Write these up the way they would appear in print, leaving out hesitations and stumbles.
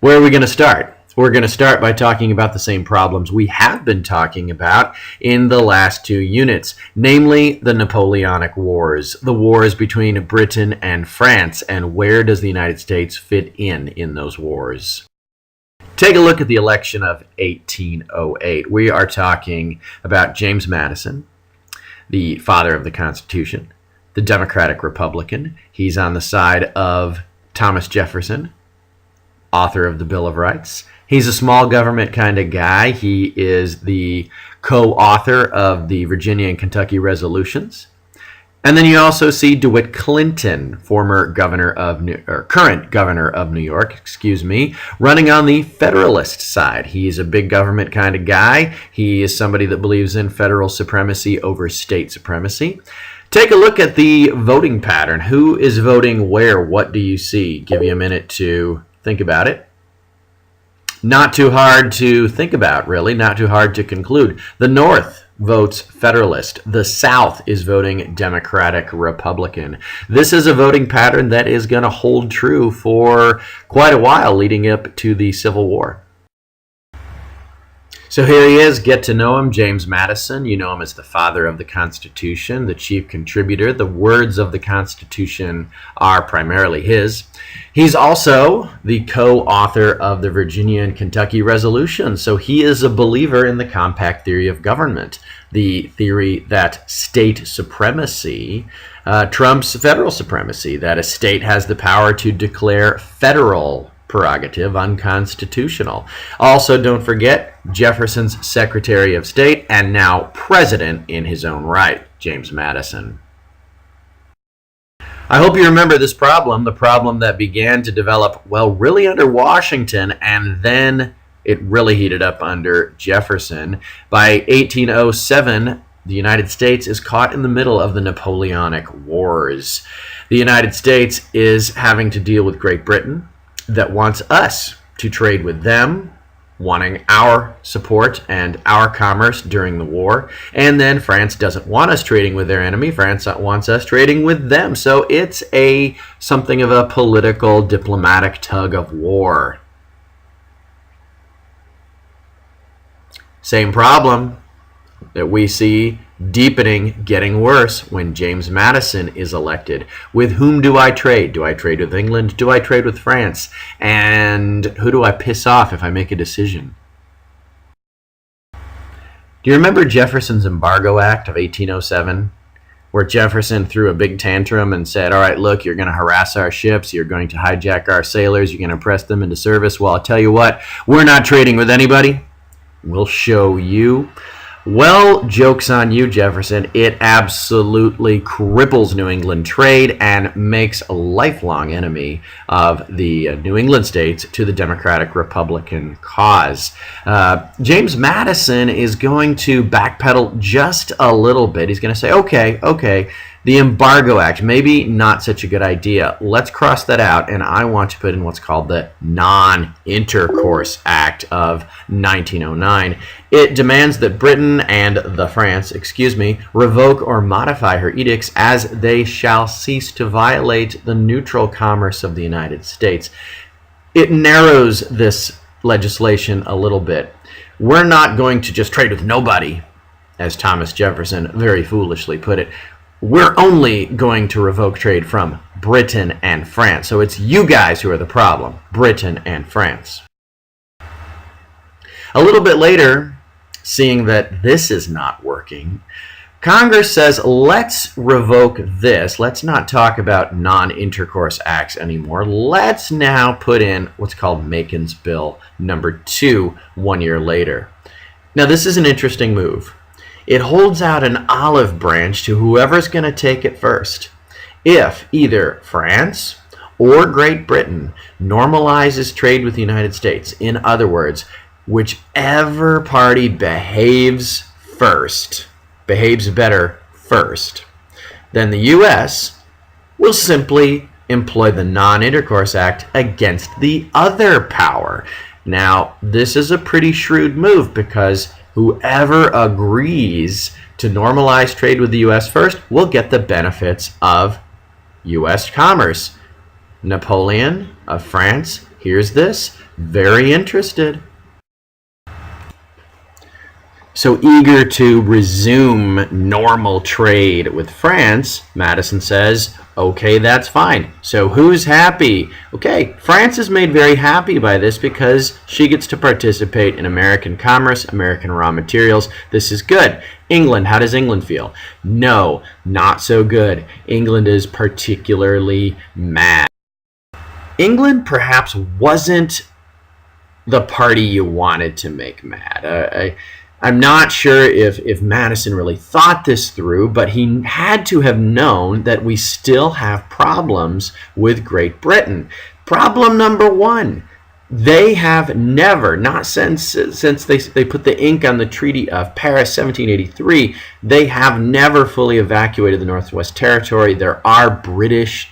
Where are we going to start? We're going to start by talking about the same problems we have been talking about in the last two units, namely the Napoleonic Wars, the wars between Britain and France, and where does the United States fit in those wars. Take a look at the election of 1808. We are talking about James Madison, the father of the Constitution, the Democratic Republican. He's on the side of Thomas Jefferson, author of the Bill of Rights. He's a small government kind of guy. He is the co-author of the Virginia and Kentucky resolutions. And then you also see DeWitt Clinton, current governor of New York, running on the Federalist side. He's a big government kind of guy. He is somebody that believes in federal supremacy over state supremacy. Take a look at the voting pattern. Who is voting where? What do you see? Give you a minute to think about it. Not too hard to think about, really. Not too hard to conclude. The North votes Federalist. The South is voting Democratic Republican. This is a voting pattern that is going to hold true for quite a while leading up to the Civil War. So here he is. Get to know him, James Madison. You know him as the father of the Constitution, the chief contributor. The words of the Constitution are primarily his. He's also the co-author of the Virginia and Kentucky resolution. So he is a believer in the compact theory of government, the theory that state supremacy trumps federal supremacy, that a state has the power to declare federal prerogative unconstitutional. Also, don't forget Jefferson's Secretary of State and now President in his own right, James Madison. I hope you remember this problem, the problem that began to develop, well, really under Washington, and then it really heated up under Jefferson. By 1807, the United States is caught in the middle of the Napoleonic Wars. The United States is having to deal with Great Britain, that wants us to trade with them, wanting our support and our commerce during the war. And then France doesn't want us trading with their enemy. France wants us trading with them. So it's something of a political, diplomatic tug of war. Same problem that we see deepening, getting worse when James Madison is elected. With whom do I trade? Do I trade with England? Do I trade with France? And who do I piss off if I make a decision? Do you remember Jefferson's Embargo Act of 1807? Where Jefferson threw a big tantrum and said, all right, look, you're going to harass our ships, you're going to hijack our sailors, you're going to press them into service. Well, I'll tell you what, we're not trading with anybody. We'll show you. Well, joke's on you, Jefferson. It absolutely cripples New England trade and makes a lifelong enemy of the New England states to the Democratic Republican cause. James Madison is going to backpedal just a little bit. He's going to say, okay, the Embargo Act, maybe not such a good idea. Let's cross that out, and I want to put in what's called the Non-Intercourse Act of 1909. It demands that Britain and France, revoke or modify her edicts as they shall cease to violate the neutral commerce of the United States. It narrows this legislation a little bit. We're not going to just trade with nobody, as Thomas Jefferson very foolishly put it. We're only going to revoke trade from Britain and France. So it's you guys who are the problem, Britain and France. A little bit later, seeing that this is not working, Congress says, let's revoke this. Let's not talk about non-intercourse acts anymore. Let's now put in what's called Macon's Bill number 2 1 year later. Now, this is an interesting move. It holds out an olive branch to whoever's going to take it first. If either France or Great Britain normalizes trade with the United States, in other words, whichever party behaves better first, then the U.S. will simply employ the Non-Intercourse Act against the other power. Now, this is a pretty shrewd move because whoever agrees to normalize trade with the U.S. first will get the benefits of U.S. commerce. Napoleon of France hears this, very interested. So eager to resume normal trade with France, Madison says, okay, that's fine. So who's happy? Okay, France is made very happy by this because she gets to participate in American commerce, American raw materials. This is good. England, how does England feel? No, not so good. England is particularly mad. England perhaps wasn't the party you wanted to make mad. I'm not sure if Madison really thought this through, but he had to have known that we still have problems with Great Britain. Problem number one, they have never, not since they put the ink on the Treaty of Paris 1783, they have never fully evacuated the Northwest Territory. There are British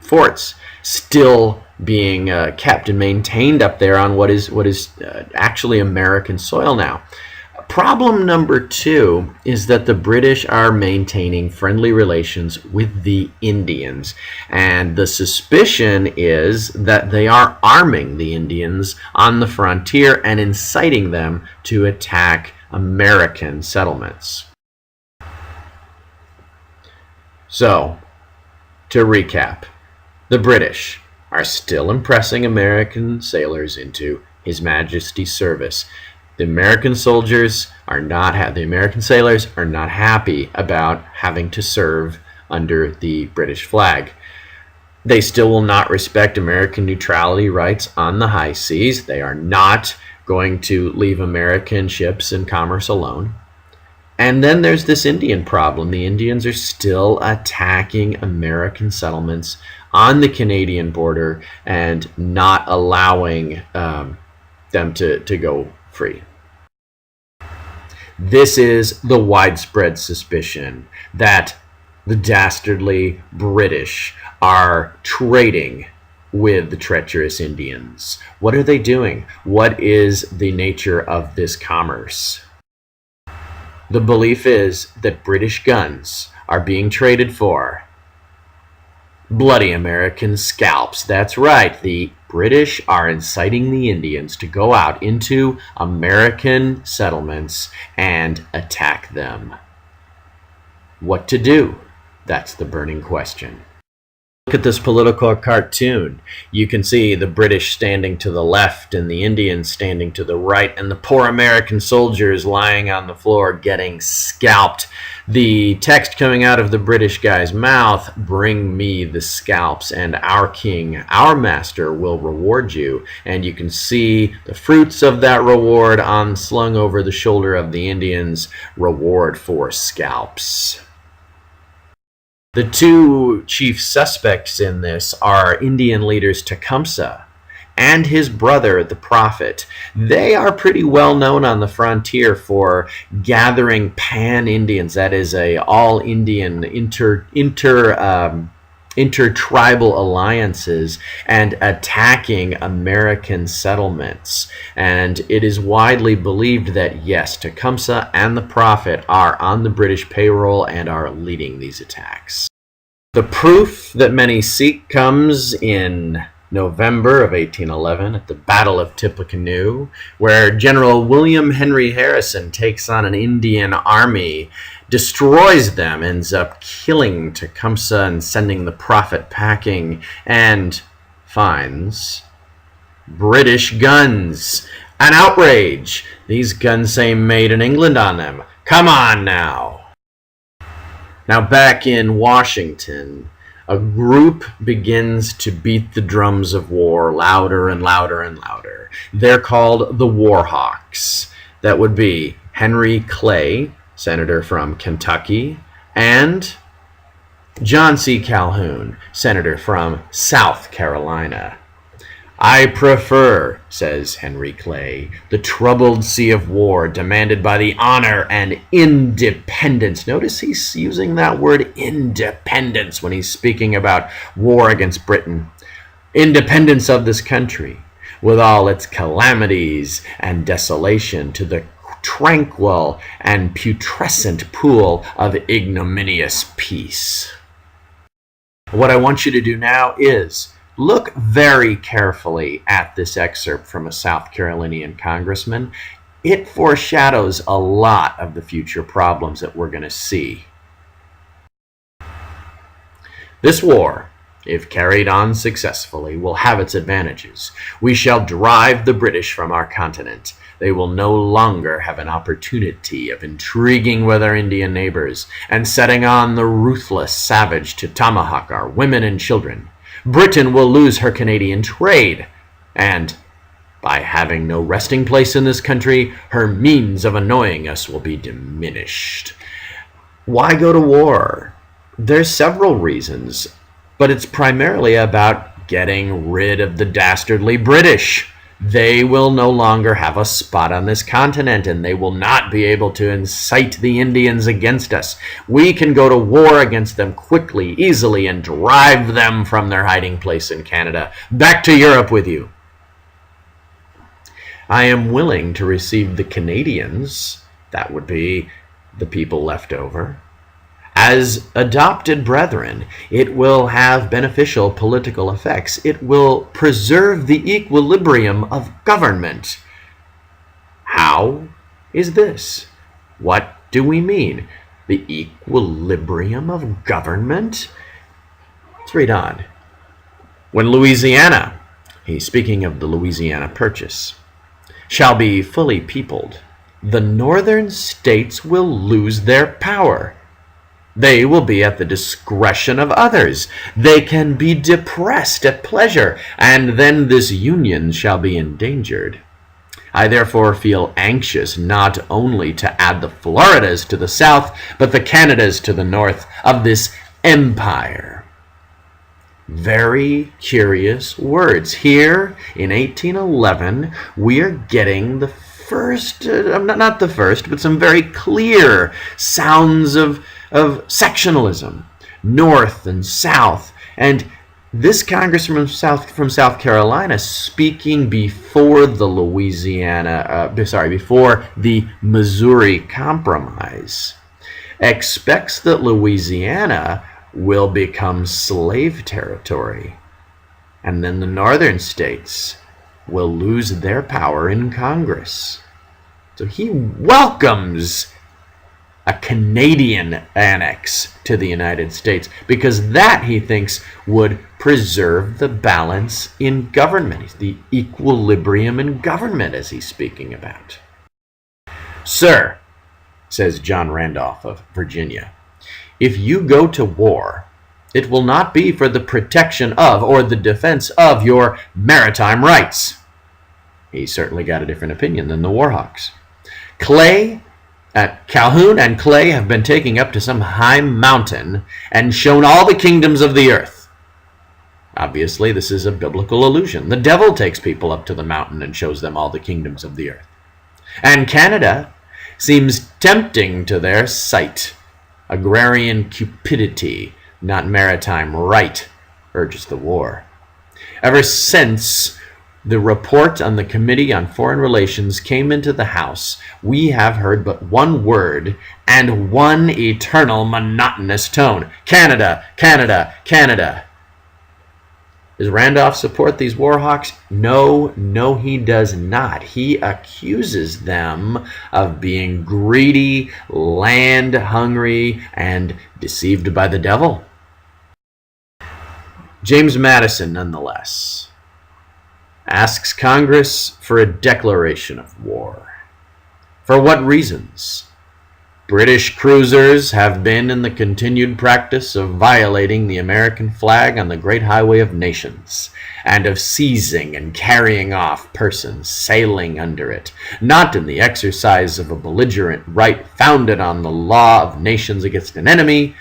forts still being kept and maintained up there on what is actually American soil now. Problem number two is that the British are maintaining friendly relations with the Indians, and the suspicion is that they are arming the Indians on the frontier and inciting them to attack American settlements. So, to recap, the British are still impressing American sailors into His Majesty's service. The American sailors are not happy about having to serve under the British flag. They still will not respect American neutrality rights on the high seas. They are not going to leave American ships and commerce alone. And then there's this Indian problem. The Indians are still attacking American settlements on the Canadian border and not allowing them to go free. This is the widespread suspicion that the dastardly British are trading with the treacherous Indians. What are they doing? What is the nature of this commerce? The belief is that British guns are being traded for bloody American scalps. That's right. The British are inciting the Indians to go out into American settlements and attack them. What to do? That's the burning question. Look at this political cartoon. You can see the British standing to the left and the Indians standing to the right, and the poor American soldiers lying on the floor getting scalped. The text coming out of the British guy's mouth, "Bring me the scalps, and our king, our master, will reward you." And you can see the fruits of that reward slung over the shoulder of the Indians, reward for scalps. The two chief suspects in this are Indian leaders Tecumseh and his brother, the Prophet. They are pretty well known on the frontier for gathering pan-Indians, that is, all-Indian intertribal alliances, and attacking American settlements. And it is widely believed that, yes, Tecumseh and the Prophet are on the British payroll and are leading these attacks. The proof that many seek comes in November of 1811 at the Battle of Tippecanoe, where General William Henry Harrison takes on an Indian army, destroys them, ends up killing Tecumseh and sending the Prophet packing, and finds British guns. An outrage! These guns say made in England on them. Come on now! Now back in Washington, a group begins to beat the drums of war louder and louder and louder. They're called the War Hawks. That would be Henry Clay, senator from Kentucky, and John C. Calhoun, senator from South Carolina. "I prefer," says Henry Clay, "the troubled sea of war demanded by the honor and independence." Notice he's using that word independence when he's speaking about war against Britain. "Independence of this country, with all its calamities and desolation, to the tranquil and putrescent pool of ignominious peace." What I want you to do now is look very carefully at this excerpt from a South Carolinian congressman. It foreshadows a lot of the future problems that we're going to see. This war, if carried on successfully, will have its advantages. We shall drive the British from our continent. They will no longer have an opportunity of intriguing with our Indian neighbors and setting on the ruthless savage to tomahawk our women and children. Britain will lose her Canadian trade, and by having no resting place in this country, her means of annoying us will be diminished. Why go to war? There's several reasons, but it's primarily about getting rid of the dastardly British. They will no longer have a spot on this continent, and they will not be able to incite the Indians against us. We can go to war against them quickly, easily, and drive them from their hiding place in Canada. Back to Europe with you. I am willing to receive the Canadians, that would be the people left over, as adopted brethren. It will have beneficial political effects. It will preserve the equilibrium of government. How is this? What do we mean? The equilibrium of government? Let's read on. When Louisiana, he's speaking of the Louisiana Purchase, shall be fully peopled, the northern states will lose their power. They will be at the discretion of others. They can be depressed at pleasure, and then this union shall be endangered. I therefore feel anxious not only to add the Floridas to the south, but the Canadas to the north of this empire. Very curious words. Here in 1811, we are getting the first, not the first, but some very clear sounds of sectionalism, north and south. And this congressman from South Carolina, speaking before the before the Missouri Compromise, expects that Louisiana will become slave territory, and then the northern states will lose their power in Congress. So he welcomes a Canadian annex to the United States because that, he thinks, would preserve the balance in government, the equilibrium in government, as he's speaking about. Sir, says John Randolph of Virginia, if you go to war, it will not be for the protection of or the defense of your maritime rights. He certainly got a different opinion than the Warhawks. Calhoun and Clay have been taken up to some high mountain and shown all the kingdoms of the earth. Obviously, this is a biblical allusion. The devil takes people up to the mountain and shows them all the kingdoms of the earth. And Canada seems tempting to their sight. Agrarian cupidity, not maritime right, urges the war. Ever since the report on the Committee on Foreign Relations came into the House, we have heard but one word and one eternal monotonous tone. Canada, Canada, Canada. Does Randolph support these Warhawks? No, he does not. He accuses them of being greedy, land-hungry, and deceived by the devil. James Madison, nonetheless, asks Congress for a declaration of war. For what reasons? British cruisers have been in the continued practice of violating the American flag on the great highway of nations, and of seizing and carrying off persons sailing under it, not in the exercise of a belligerent right founded on the law of nations against an enemy,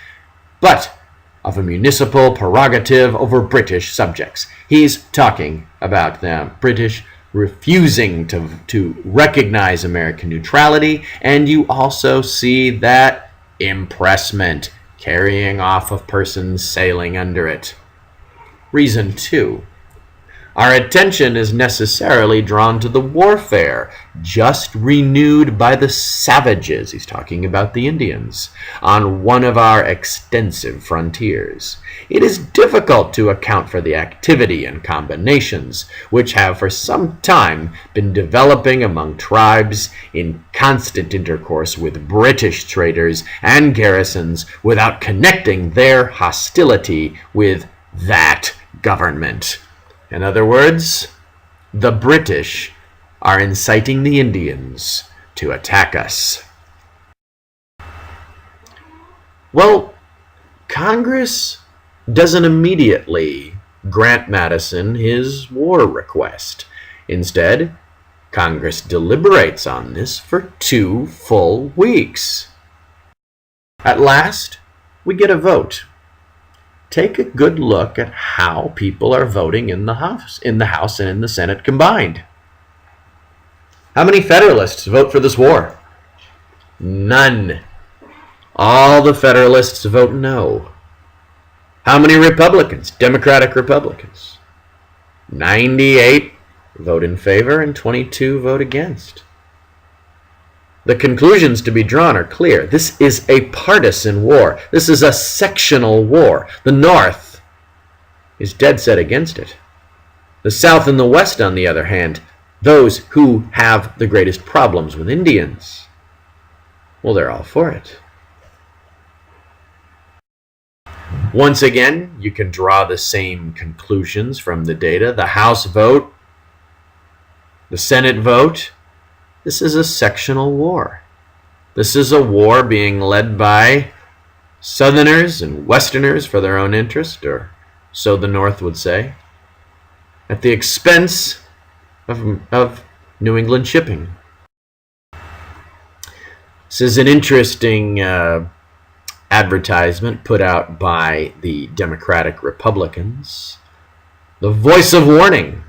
but of a municipal prerogative over British subjects. He's talking about them, British refusing to recognize American neutrality, and you also see that impressment, carrying off of persons sailing under it. Reason 2. Our attention is necessarily drawn to the warfare just renewed by the savages, he's talking about the Indians, on one of our extensive frontiers. It is difficult to account for the activity and combinations which have for some time been developing among tribes in constant intercourse with British traders and garrisons without connecting their hostility with that government. In other words, the British are inciting the Indians to attack us. Well, Congress doesn't immediately grant Madison his war request. Instead, Congress deliberates on this for 2 full weeks. At last, we get a vote. Take a good look at how people are voting in the House and in the Senate combined. How many Federalists vote for this war? None. All the Federalists vote no. How many Republicans, Democratic Republicans? 98 vote in favor and 22 vote against. The conclusions to be drawn are clear. This is a partisan war. This is a sectional war. The North is dead set against it. The South and the West, on the other hand, those who have the greatest problems with Indians, well, they're all for it. Once again, you can draw the same conclusions from the data. The House vote, the Senate vote. This is a sectional war. This is a war being led by Southerners and Westerners for their own interest, or so the North would say, at the expense of New England shipping. This is an interesting advertisement put out by the Democratic Republicans. The voice of warning.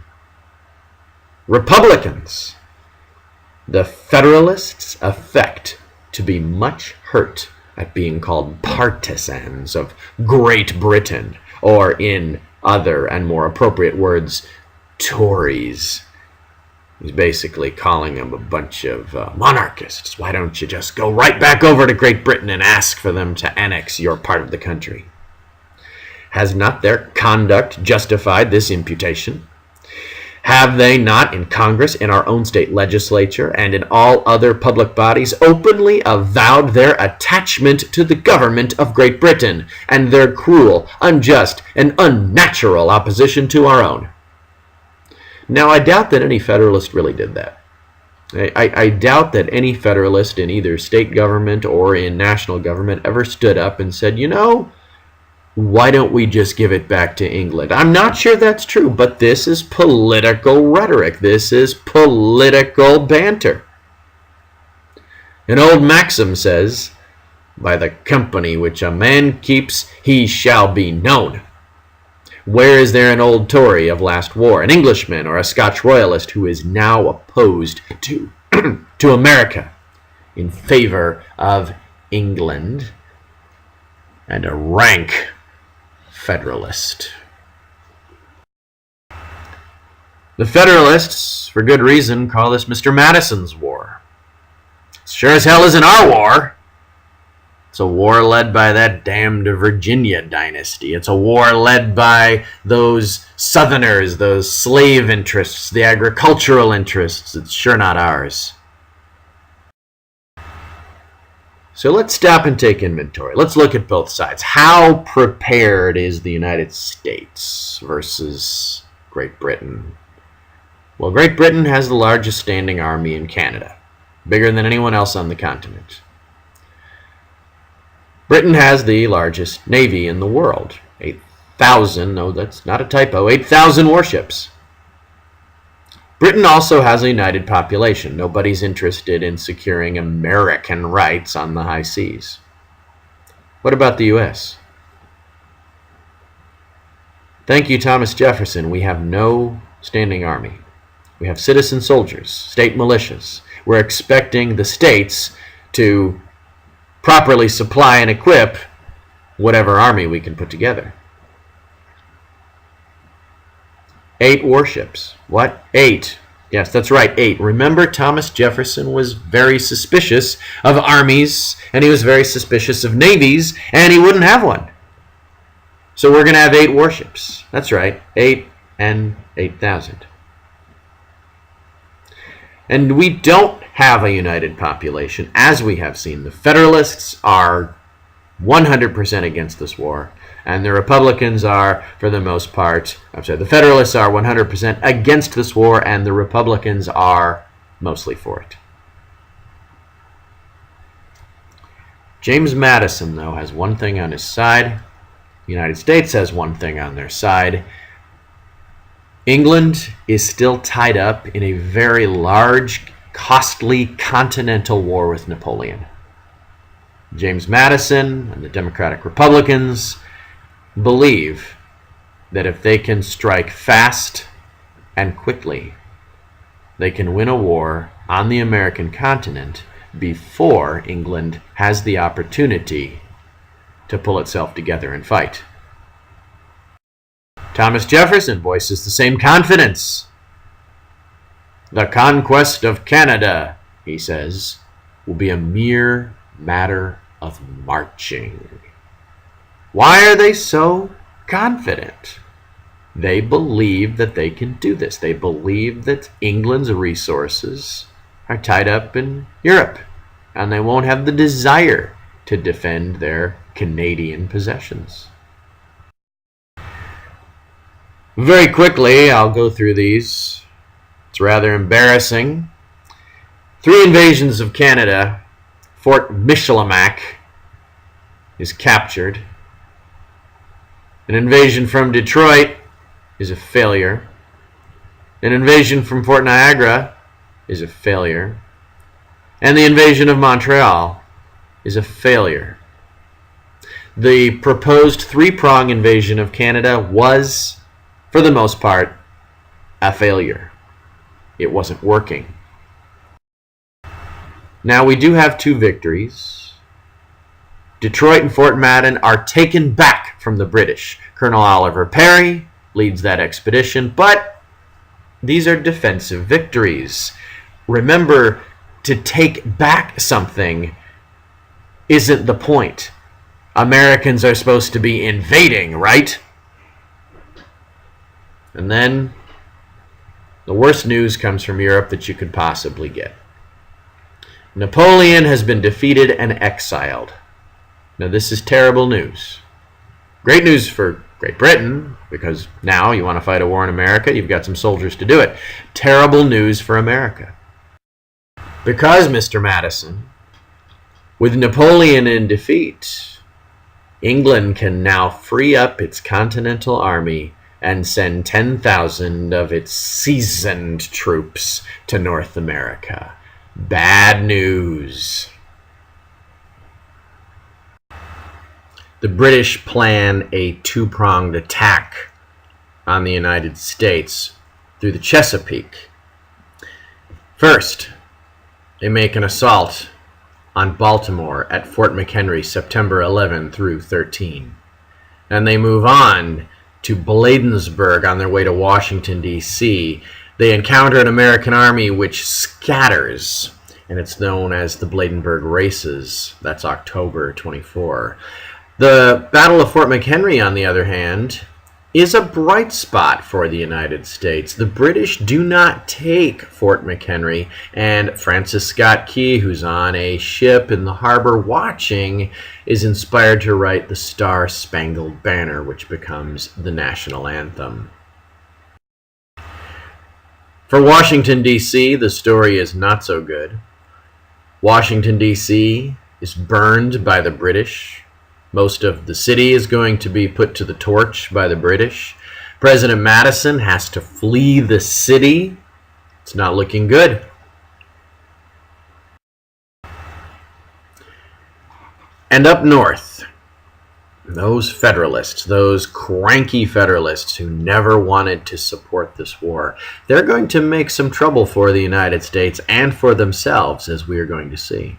Republicans. The Federalists affect to be much hurt at being called partisans of Great Britain, or in other and more appropriate words, Tories. He's basically calling them a bunch of monarchists. Why don't you just go right back over to Great Britain and ask for them to annex your part of the country? Has not their conduct justified this imputation? Have they not in Congress, in our own state legislature, and in all other public bodies openly avowed their attachment to the government of Great Britain and their cruel, unjust, and unnatural opposition to our own? Now, I doubt that any Federalist really did that. I doubt that any Federalist in either state government or in national government ever stood up and said, you know, why don't we just give it back to England? I'm not sure that's true, but this is political rhetoric. This is political banter. An old maxim says, by the company which a man keeps, he shall be known. Where is there an old Tory of last war, an Englishman or a Scotch royalist who is now opposed to America in favor of England, and a rank Federalist? The Federalists, for good reason, call this Mr. Madison's war. It sure as hell isn't our war. It's a war led by that damned Virginia dynasty. It's a war led by those Southerners, those slave interests, the agricultural interests. It's sure not ours. So let's stop and take inventory. Let's look at both sides. How prepared is the United States versus Great Britain? Well, Great Britain has the largest standing army in Canada, bigger than anyone else on the continent. Britain has the largest navy in the world, 8,000, no, that's not a typo, 8,000 warships. Britain also has a united population. Nobody's interested in securing American rights on the high seas. What about the U.S.? Thank you, Thomas Jefferson. We have no standing army. We have citizen soldiers, state militias. We're expecting the states to properly supply and equip whatever army we can put together. 8 warships. What? 8. Yes, that's right, 8. Remember, Thomas Jefferson was very suspicious of armies, and he was very suspicious of navies, and he wouldn't have one. So we're going to have 8 warships. That's right, 8 and 8,000. And we don't have a united population, as we have seen. The Federalists are 100% against this war, and the Republicans are, for the most part, the Federalists are 100% against this war, and the Republicans are mostly for it. James Madison, though, has one thing on his side. The United States has one thing on their side. England is still tied up in a very large, costly continental war with Napoleon. James Madison and the Democratic Republicans believe that if they can strike fast and quickly, they can win a war on the American continent before England has the opportunity to pull itself together and fight. Thomas Jefferson voices the same confidence. The conquest of Canada, he says, will be a mere matter of marching. Why are they so confident? They believe that they can do this. They believe that England's resources are tied up in Europe, and they won't have the desire to defend their Canadian possessions. Very quickly, I'll go through these. It's rather embarrassing. 3 invasions of Canada. Fort Michilimack is captured. An invasion from Detroit is a failure. An invasion from Fort Niagara is a failure. And the invasion of Montreal is a failure. The proposed 3-prong invasion of Canada was, for the most part, a failure. It wasn't working. Now, we do have 2 victories. Detroit and Fort Madden are taken back from the British. Colonel Oliver Perry leads that expedition, but these are defensive victories. Remember, to take back something isn't the point. Americans are supposed to be invading, right? And then the worst news comes from Europe that you could possibly get. Napoleon has been defeated and exiled. Now, this is terrible news. Great news for Great Britain, because now you want to fight a war in America, you've got some soldiers to do it. Terrible news for America. Because, Mr. Madison, with Napoleon in defeat, England can now free up its continental army and send 10,000 of its seasoned troops to North America. Bad news. The British plan a 2-pronged attack on the United States through the Chesapeake. First, they make an assault on Baltimore at Fort McHenry, September 11 through 13. And they move on to Bladensburg on their way to Washington, D.C. They encounter an American army which scatters, and it's known as the Bladensburg Races. That's October 24. The Battle of Fort McHenry, on the other hand, is a bright spot for the United States. The British do not take Fort McHenry, and Francis Scott Key, who's on a ship in the harbor watching, is inspired to write the Star-Spangled Banner, which becomes the national anthem. For Washington, D.C., the story is not so good. Washington, D.C. is burned by the British. Most of the city is going to be put to the torch by the British. President Madison has to flee the city. It's not looking good. And up north, those Federalists, those cranky Federalists who never wanted to support this war, they're going to make some trouble for the United States and for themselves, as we are going to see.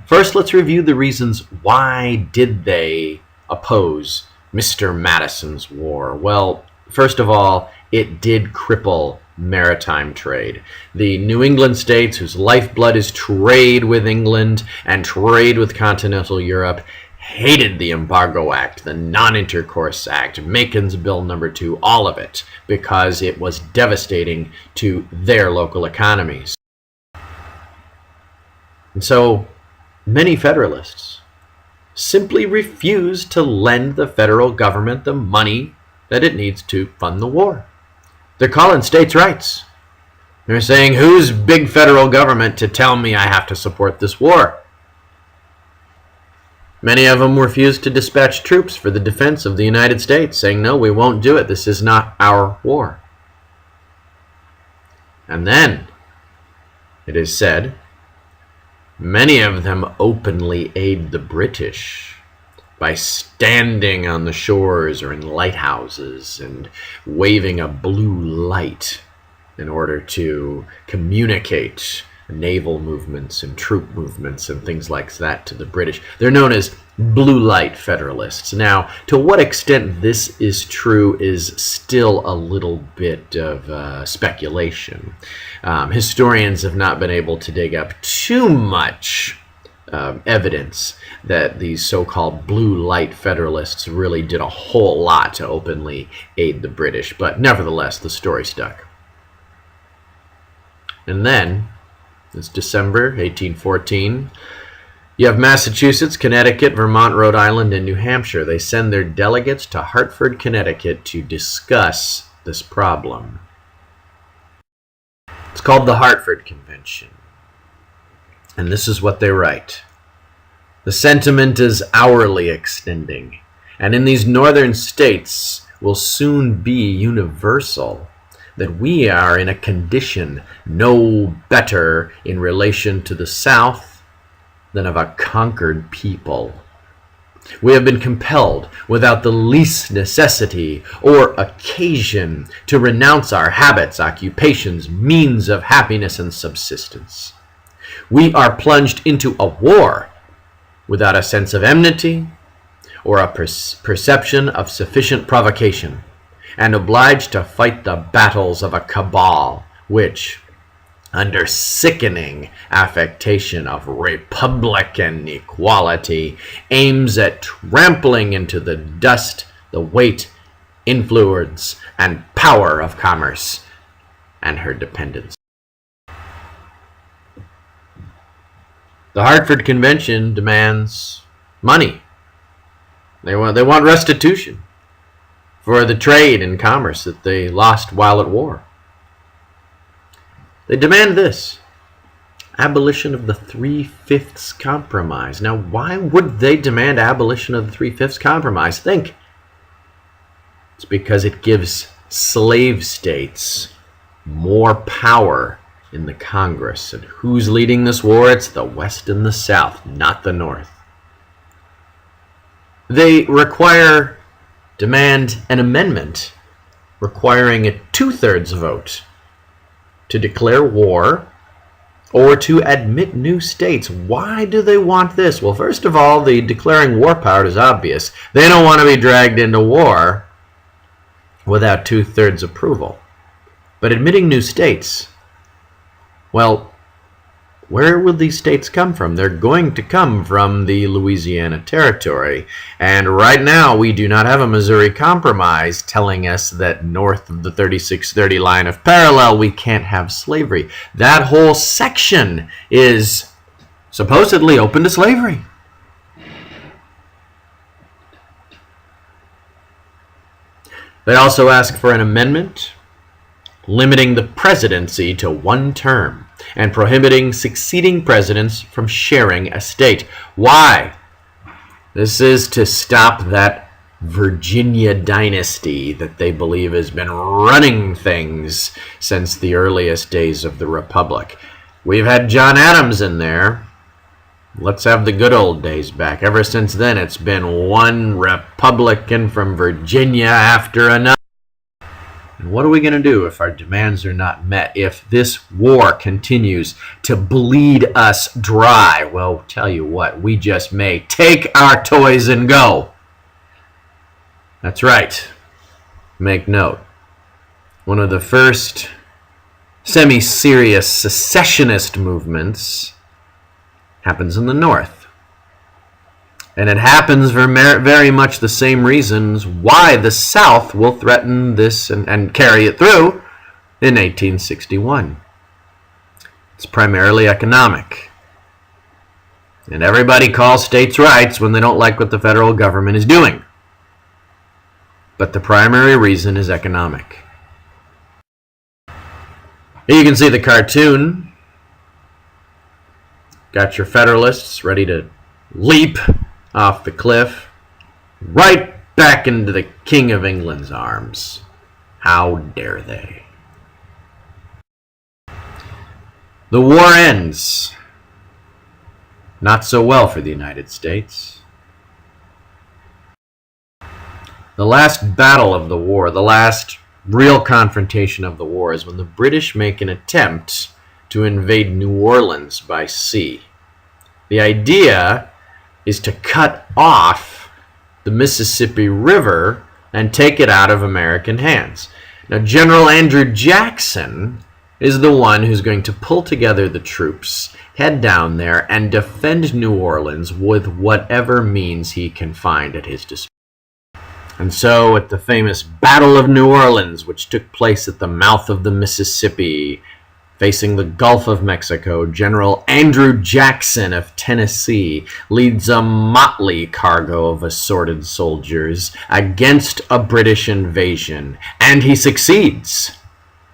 First, let's review the reasons why did they oppose Mr. Madison's war. Well, First of all, it did cripple maritime trade. The New England states, whose lifeblood is trade with England and trade with continental Europe, hated the Embargo Act, the Non-Intercourse Act, Macon's Bill number 2, all of it, because it was devastating to their local economies. And so many Federalists simply refused to lend the federal government the money that it needs to fund the war. They're calling states' rights. They're saying, who's big federal government to tell me I have to support this war? Many of them refused to dispatch troops for the defense of the United States, saying, no, we won't do it. This is not our war. And then, it is said, many of them openly aid the British by standing on the shores or in lighthouses and waving a blue light in order to communicate naval movements and troop movements and things like that to the British. They're known as blue light Federalists. Now, to what extent this is true is still a little bit of speculation. Historians have not been able to dig up too much evidence that these so-called blue light Federalists really did a whole lot to openly aid the British, but nevertheless, the story stuck. And then, it's December 1814. You have Massachusetts, Connecticut, Vermont, Rhode Island, and New Hampshire. They send their delegates to Hartford, Connecticut to discuss this problem. It's called the Hartford Convention. And this is what they write. The sentiment is hourly extending, and in these northern states will soon be universal, that we are in a condition no better in relation to the South than of a conquered people. We have been compelled, without the least necessity or occasion, to renounce our habits, occupations, means of happiness and subsistence. We are plunged into a war without a sense of enmity or a perception of sufficient provocation, and obliged to fight the battles of a cabal which, under sickening affectation of republican equality, aims at trampling into the dust the weight, influence, and power of commerce and her dependence. The Hartford Convention demands money. They want restitution for the trade and commerce that they lost while at war. They demand this: abolition of the Three-Fifths Compromise. Now, why would they demand abolition of the Three-Fifths Compromise? Think. It's because it gives slave states more power in the Congress. And who's leading this war? It's the West and the South, not the North. They demand an amendment requiring a 2/3 vote to declare war or to admit new states. Why do they want this? Well, first of all, the declaring war part is obvious. They don't want to be dragged into war without 2/3 approval. But admitting new states, well, where will these states come from? They're going to come from the Louisiana Territory. And right now, we do not have a Missouri Compromise telling us that north of the 3630 line of parallel, we can't have slavery. That whole section is supposedly open to slavery. They also ask for an amendment limiting the presidency to 1 term and prohibiting succeeding presidents from sharing a state. Why? This is to stop that Virginia dynasty that they believe has been running things since the earliest days of the Republic. We've had John Adams in there. Let's have the good old days back. Ever since then, it's been one Republican from Virginia after another. And what are we going to do if our demands are not met? If this war continues to bleed us dry? Well, tell you what, we just may take our toys and go. That's right. make note. One of the first semi-serious secessionist movements happens in the North. And it happens for very much the same reasons why the South will threaten this and carry it through in 1861. It's primarily economic. And everybody calls states' rights when they don't like what the federal government is doing. But the primary reason is economic. Here you can see the cartoon. Got your Federalists ready to leap off the cliff, right back into the King of England's arms. How dare they? The war ends. Not so well for the United States. The last battle of the war, the last real confrontation of the war, is when the British make an attempt to invade New Orleans by sea. The idea is to cut off the Mississippi River and take it out of American hands. Now, General Andrew Jackson is the one who's going to pull together the troops, head down there, and defend New Orleans with whatever means he can find at his disposal. And so, at the famous Battle of New Orleans, which took place at the mouth of the Mississippi, facing the Gulf of Mexico, General Andrew Jackson of Tennessee leads a motley cargo of assorted soldiers against a British invasion, and he succeeds.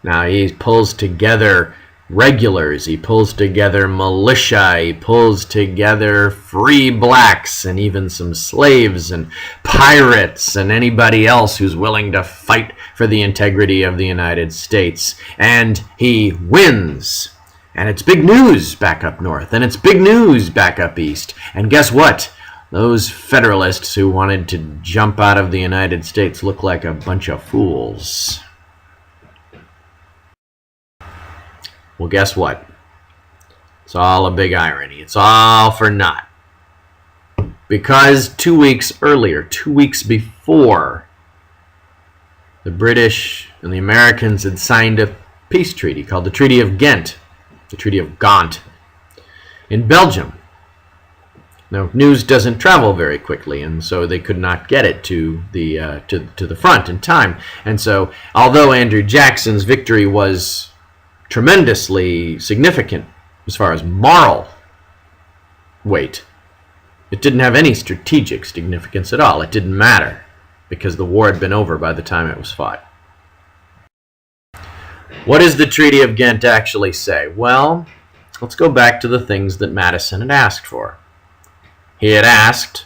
Now, he pulls together regulars, he pulls together militia, he pulls together free blacks, and even some slaves and pirates and anybody else who's willing to fight for the integrity of the United States. And he wins. And it's big news back up north, and it's big news back up east. And guess what? Those Federalists who wanted to jump out of the United States look like a bunch of fools. Well, guess what? It's all a big irony. It's all for naught. Because 2 weeks earlier, 2 weeks before, the British and the Americans had signed a peace treaty called the Treaty of Ghent, the Treaty of Gaunt, in Belgium. Now, news doesn't travel very quickly, and so they could not get it to the front in time. And so, although Andrew Jackson's victory was tremendously significant as far as moral weight, it didn't have any strategic significance at all. It didn't matter because the war had been over by the time it was fought. What does the Treaty of Ghent actually say? Well, let's go back to the things that Madison had asked for. He had asked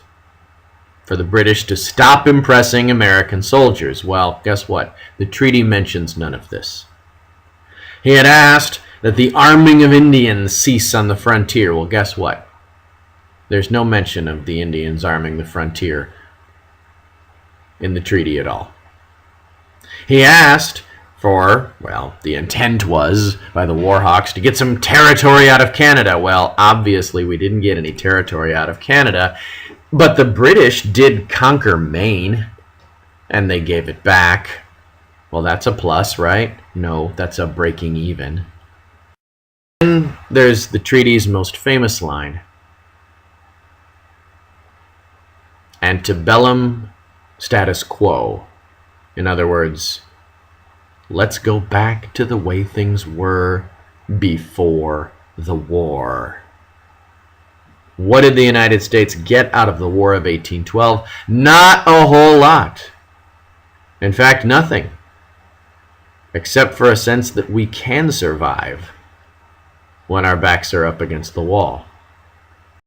for the British to stop impressing American soldiers. Well, guess what? The treaty mentions none of this. He had asked that the arming of Indians cease on the frontier. Well, guess what? There's no mention of the Indians arming the frontier in the treaty at all. He asked for, well, the intent was by the Warhawks to get some territory out of Canada. Well, obviously we didn't get any territory out of Canada, but the British did conquer Maine, and they gave it back. Well, that's a plus, right? No, that's a breaking even. Then there's the treaty's most famous line. Antebellum status quo. In other words, let's go back to the way things were before the war. What did the United States get out of the War of 1812? Not a whole lot. In fact, nothing. Except for a sense that we can survive when our backs are up against the wall.